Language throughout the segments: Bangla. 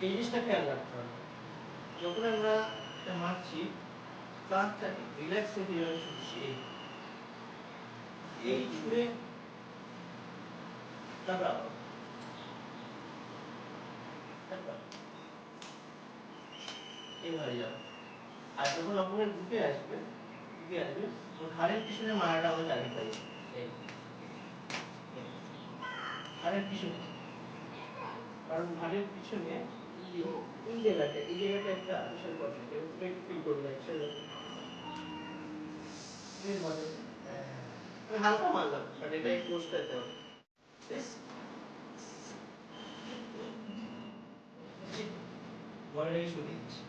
এই জিনিসটা খেয়াল রাখতে হবে। যখন আমরা এটা মারছি কাঁধটাকে রিল্যাক্স হয়ে কিভাবে ছুটছি, এই ছুঁড়ে তারপর এইভাবে যাবে। আর যখন অপরের বুকে আসবে ওর ঘাড়ের পিছনে মারাটা আমাদের আগে পাই। এই ঘাড়ের পিছনে, কারণ ঘাড়ের পিছনে এই জায়গাটা একটা বিশাল কথা, একটু ফিল করবে আমি হালকা মারলাম, বাট এটা একটু বসতে হবে। বলটাকে শুনে দিচ্ছি,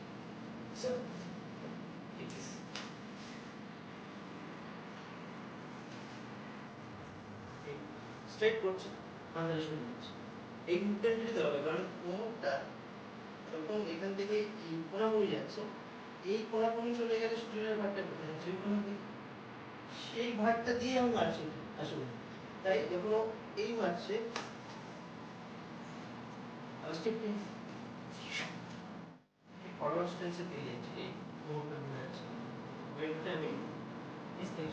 স্ট্রেট করছে, মাথাটা শুনে দিচ্ছি। এই মুখটা দিতে হবে, কারণ কোমরটা যখন এখান থেকে এই কোনাকুনি যাচ্ছে, এই কোনাকুনি চলে গেলে শরীরের ভারটা কোথায় যাচ্ছে, ওই কোনা থেকে সেই ভারটা দিয়ে আমি মারছি আসলে। তাই যখন এই মারছে ফরওয়ার্ড স্টেন্সে দিয়ে যাচ্ছে, এই কোমরটা ঘুরে যাচ্ছে, ওয়েটটা আমি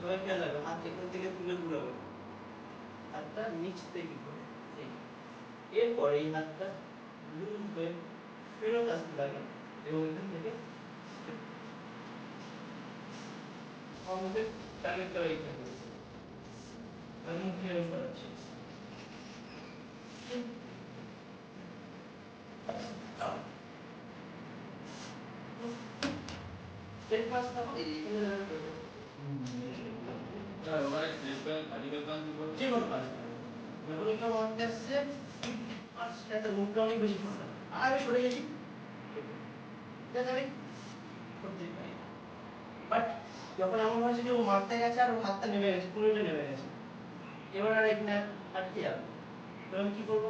সবাই খেয়াল রাখবে, হাত এখান থেকে তুলে ঘুরাবো, হাতটা নিচ থেকে ঘুরে, এরপর এই হাতটা লুজ হয়ে ফেরত আসতে লাগে এবং এখান থেকে আমাদের টার্গেট করা এখানে আমি ফেরত করাচ্ছি। স্টেপ পাস না এই এখানে যে কোনো কাজ যখন কেউ মারতে আসছে মাঝখানে মুখটা অনেক বেশি ফাঁকা, আর আমি সরে গেছি, আমি করতে পারি। বাট যখন এমন হয়েছে যে ও মারতে গেছে আর ওর হাতটা নেমে গেছে, পুরোটা নেমে গেছে, এবার আর এখানে আটকে যাবে, তো আমি কি করবো?